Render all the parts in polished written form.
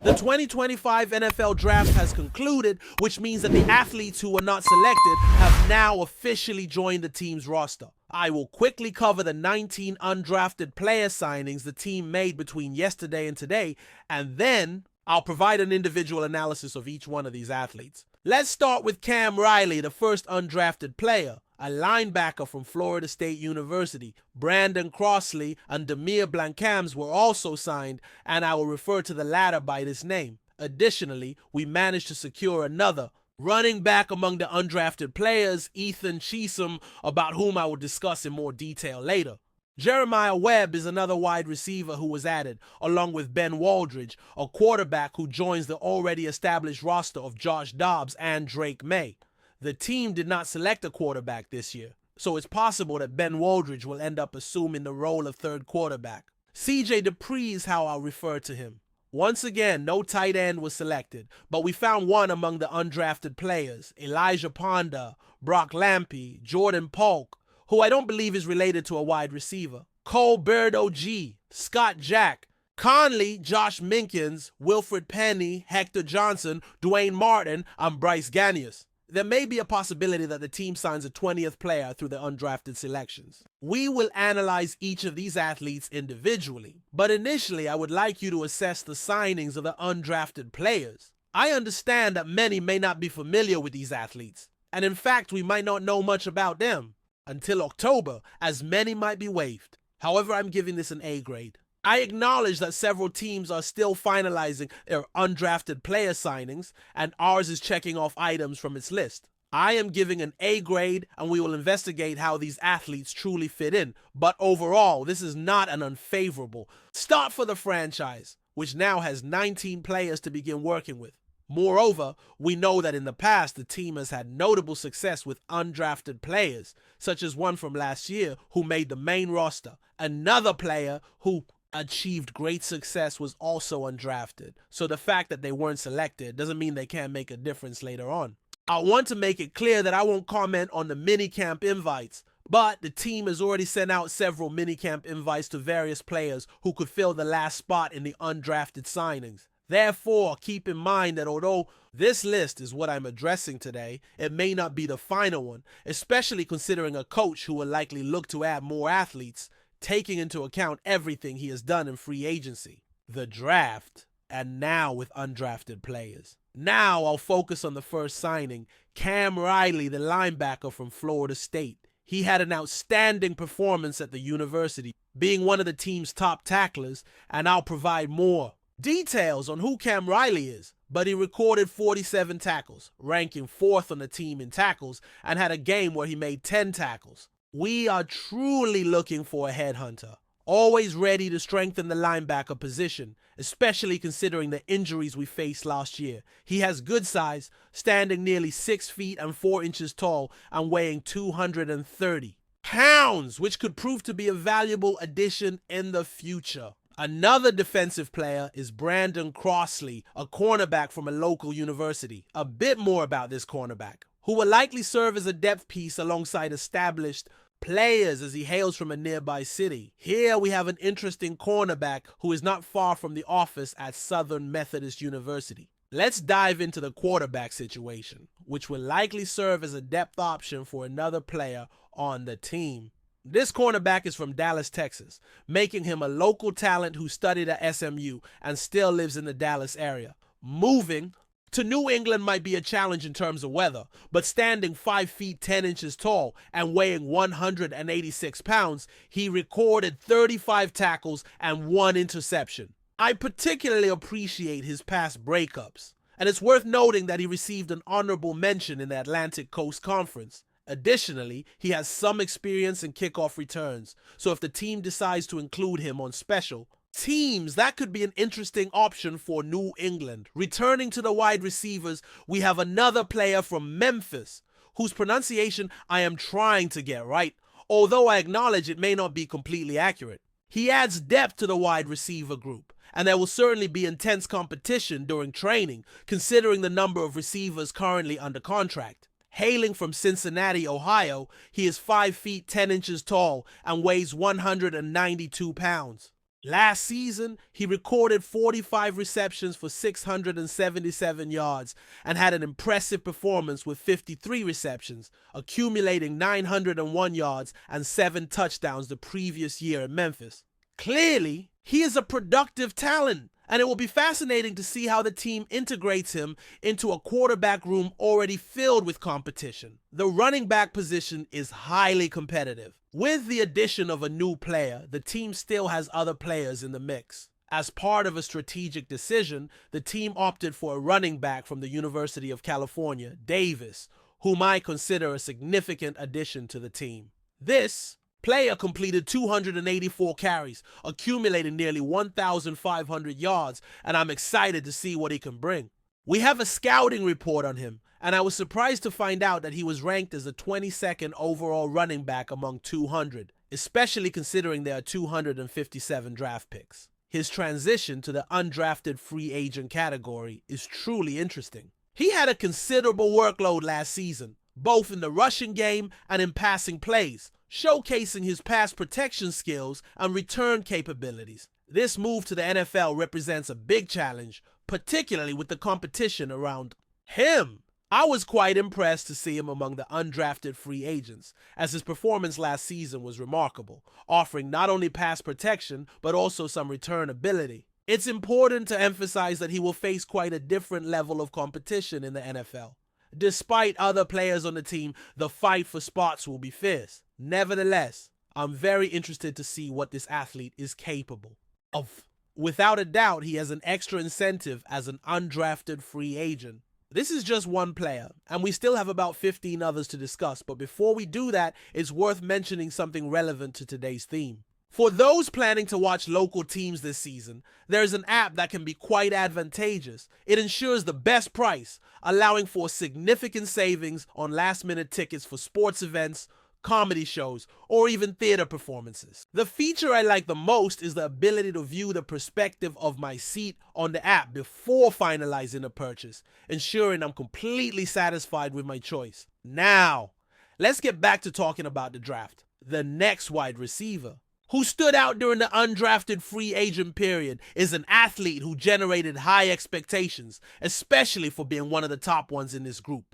The 2025 NFL Draft has concluded, which means that the athletes who were not selected have now officially joined the team's roster. I will quickly cover the 19 undrafted player signings the team made between yesterday and today, and then I'll provide an individual analysis of each one of these athletes. Let's start with Cam Riley, the first undrafted player, a linebacker from Florida State University. Brandon Crossley and Demir Blancams were also signed, and I will refer to the latter by this name. Additionally, we managed to secure another running back among the undrafted players, Ethan Cheatham, about whom I will discuss in more detail later. Jeremiah Webb is another wide receiver who was added, along with Ben Waldridge, a quarterback who joins the already established roster of Josh Dobbs and Drake May. The team did not select a quarterback this year, so it's possible that Ben Waldridge will end up assuming the role of third quarterback. CJ Dupree is how I'll refer to him. Once again, no tight end was selected, but we found one among the undrafted players, Elijah Ponda, Brock Lampy, Jordan Polk, who I don't believe is related to a wide receiver, Cole Birdo G, Scott Jack, Conley, Josh Minkins, Wilfred Penny, Hector Johnson, Dwayne Martin, and Bryce Ganius. There may be a possibility that the team signs a 20th player through the undrafted selections. We will analyze each of these athletes individually, but initially I would like you to assess the signings of the undrafted players. I understand that many may not be familiar with these athletes, and in fact we might not know much about them until October, as many might be waived. However, I'm giving this an A grade. I acknowledge that several teams are still finalizing their undrafted player signings, and ours is checking off items from its list. I am giving an A grade, and we will investigate how these athletes truly fit in. But overall, this is not an unfavorable start for the franchise, which now has 19 players to begin working with. Moreover, we know that in the past, the team has had notable success with undrafted players, such as one from last year who made the main roster. Another player who achieved great success was also undrafted, so the fact that they weren't selected doesn't mean they can't make a difference later on. I want to make it clear that I won't comment on the minicamp invites, but the team has already sent out several minicamp invites to various players who could fill the last spot in the undrafted signings. Therefore, keep in mind that although this list is what I'm addressing today, it may not be the final one, especially considering a coach who will likely look to add more athletes, taking into account everything he has done in free agency, the draft, and now with undrafted players. Now I'll focus on the first signing, Cam Riley, the linebacker from Florida State. He had an outstanding performance at the university, being one of the team's top tacklers, and I'll provide more details on who Cam Riley is, but he recorded 47 tackles, ranking 4th on the team in tackles, and had a game where he made 10 tackles. We are truly looking for a headhunter, always ready to strengthen the linebacker position, especially considering the injuries we faced last year. He has good size, standing nearly 6 feet and 4 inches tall and weighing 230 pounds, which could prove to be a valuable addition in the future. Another defensive player is Brandon Crossley, a cornerback from a local university. A bit more about this cornerback, who will likely serve as a depth piece alongside established players as he hails from a nearby city. Here we have an interesting cornerback who is not far from the office at Southern Methodist University. Let's dive into the quarterback situation, which will likely serve as a depth option for another player on the team. This cornerback is from Dallas, Texas, making him a local talent who studied at SMU and still lives in the Dallas area. Moving to New England might be a challenge in terms of weather, but standing 5 feet 10 inches tall and weighing 186 pounds, he recorded 35 tackles and 1 interception. I particularly appreciate his pass breakups, and it's worth noting that he received an honorable mention in the Atlantic Coast Conference. Additionally, he has some experience in kickoff returns, so if the team decides to include him on special teams, that could be an interesting option for New England. Returning to the wide receivers, we have another player from Memphis, whose pronunciation I am trying to get right, although I acknowledge it may not be completely accurate. He adds depth to the wide receiver group, and there will certainly be intense competition during training, considering the number of receivers currently under contract. Hailing from Cincinnati, Ohio, he is 5 feet 10 inches tall and weighs 192 pounds. Last season, he recorded 45 receptions for 677 yards and had an impressive performance with 53 receptions, accumulating 901 yards and 7 touchdowns the previous year in Memphis. Clearly, he is a productive talent, and it will be fascinating to see how the team integrates him into a quarterback room already filled with competition. The running back position is highly competitive. With the addition of a new player, the team still has other players in the mix. As part of a strategic decision, the team opted for a running back from the University of California, Davis, whom I consider a significant addition to the team. This player completed 284 carries, accumulating nearly 1,500 yards, and I'm excited to see what he can bring. We have a scouting report on him, and I was surprised to find out that he was ranked as the 22nd overall running back among 200, especially considering there are 257 draft picks. His transition to the undrafted free agent category is truly interesting. He had a considerable workload last season, both in the rushing game and in passing plays, showcasing his pass protection skills and return capabilities. This move to the NFL represents a big challenge, particularly with the competition around him. I was quite impressed to see him among the undrafted free agents, as his performance last season was remarkable, offering not only pass protection, but also some return ability. It's important to emphasize that he will face quite a different level of competition in the NFL. Despite other players on the team, the fight for spots will be fierce. Nevertheless, I'm very interested to see what this athlete is capable of. Without a doubt, he has an extra incentive as an undrafted free agent. This is just one player, and we still have about 15 others to discuss, but before we do that, it's worth mentioning something relevant to today's theme. For those planning to watch local teams this season, there's an app that can be quite advantageous. It ensures the best price, allowing for significant savings on last-minute tickets for sports events, comedy shows, or even theater performances. The feature I like the most is the ability to view the perspective of my seat on the app before finalizing a purchase, ensuring I'm completely satisfied with my choice. Now, let's get back to talking about the draft. The next wide receiver, who stood out during the undrafted free agent period, is an athlete who generated high expectations, especially for being one of the top ones in this group.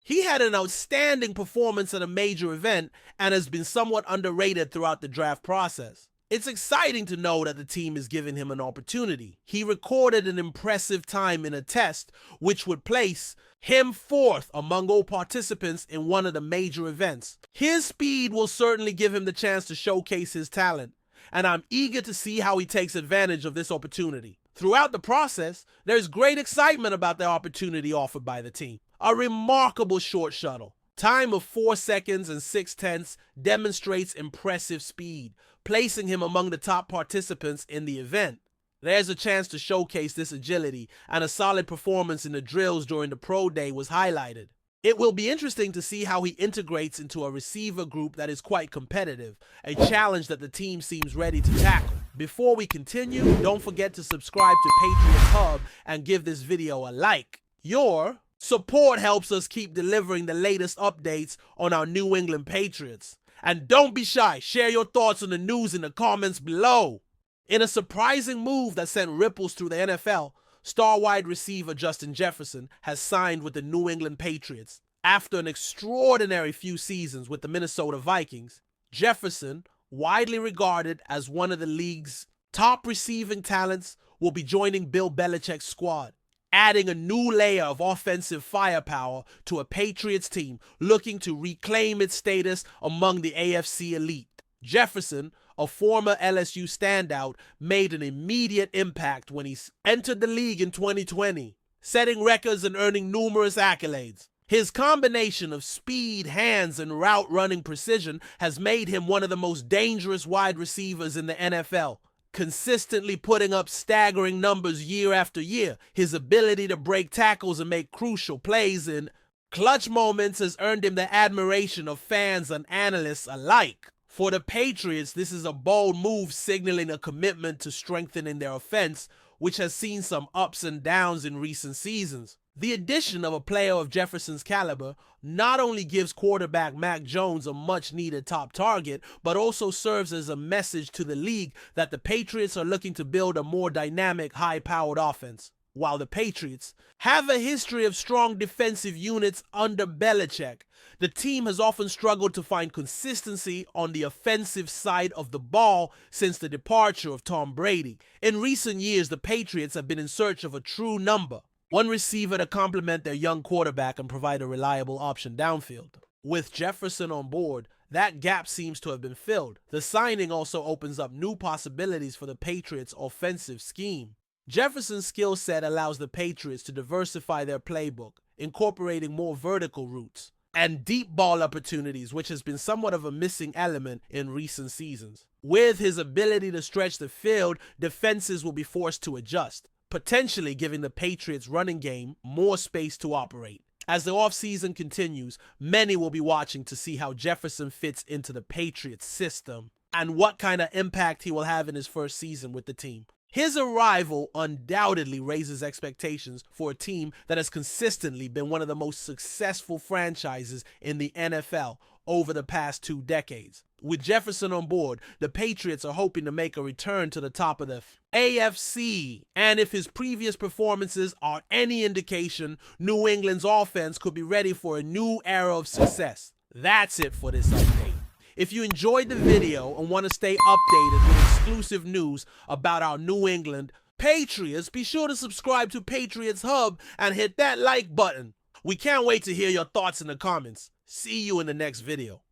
He had an outstanding performance at a major event and has been somewhat underrated throughout the draft process. It's exciting to know that the team is giving him an opportunity. He recorded an impressive time in a test which would place him fourth among all participants in one of the major events. His speed will certainly give him the chance to showcase his talent, and I'm eager to see how he takes advantage of this opportunity. Throughout the process, there's great excitement about the opportunity offered by the team. A remarkable short shuttle. Time of 4 seconds and 6/10 demonstrates impressive speed, placing him among the top participants in the event. There's a chance to showcase this agility, and a solid performance in the drills during the pro day was highlighted. It will be interesting to see how he integrates into a receiver group that is quite competitive, a challenge that the team seems ready to tackle. Before we continue, don't forget to subscribe to Patriots Hub and give this video a like. Your support helps us keep delivering the latest updates on our New England Patriots. And don't be shy, share your thoughts on the news in the comments below. In a surprising move that sent ripples through the NFL, star wide receiver Justin Jefferson has signed with the New England Patriots. After an extraordinary few seasons with the Minnesota Vikings, Jefferson, widely regarded as one of the league's top receiving talents, will be joining Bill Belichick's squad, adding a new layer of offensive firepower to a Patriots team looking to reclaim its status among the AFC elite. Jefferson, a former LSU standout, made an immediate impact when he entered the league in 2020, setting records and earning numerous accolades. His combination of speed, hands, and route running precision has made him one of the most dangerous wide receivers in the NFL, consistently putting up staggering numbers year after year. His ability to break tackles and make crucial plays in clutch moments has earned him the admiration of fans and analysts alike. For the Patriots, this is a bold move signaling a commitment to strengthening their offense which has seen some ups and downs in recent seasons. The addition of a player of Jefferson's caliber not only gives quarterback Mac Jones a much-needed top target, but also serves as a message to the league that the Patriots are looking to build a more dynamic, high-powered offense. While the Patriots have a history of strong defensive units under Belichick, the team has often struggled to find consistency on the offensive side of the ball since the departure of Tom Brady. In recent years, the Patriots have been in search of a true number, one receiver to complement their young quarterback and provide a reliable option downfield. With Jefferson on board, that gap seems to have been filled. The signing also opens up new possibilities for the Patriots' offensive scheme. Jefferson's skill set allows the Patriots to diversify their playbook, incorporating more vertical routes and deep ball opportunities, which has been somewhat of a missing element in recent seasons. With his ability to stretch the field, defenses will be forced to adjust, potentially giving the Patriots' running game more space to operate. As the offseason continues, many will be watching to see how Jefferson fits into the Patriots' system and what kind of impact he will have in his first season with the team. His arrival undoubtedly raises expectations for a team that has consistently been one of the most successful franchises in the NFL over the past 2 decades. With Jefferson on board, the Patriots are hoping to make a return to the top of the AFC, and if his previous performances are any indication, New England's offense could be ready for a new era of success. That's it for this update. If you enjoyed the video and want to stay updated with exclusive news about our New England Patriots, be sure to subscribe to Patriots Hub and hit that like button. We can't wait to hear your thoughts in the comments. See you in the next video.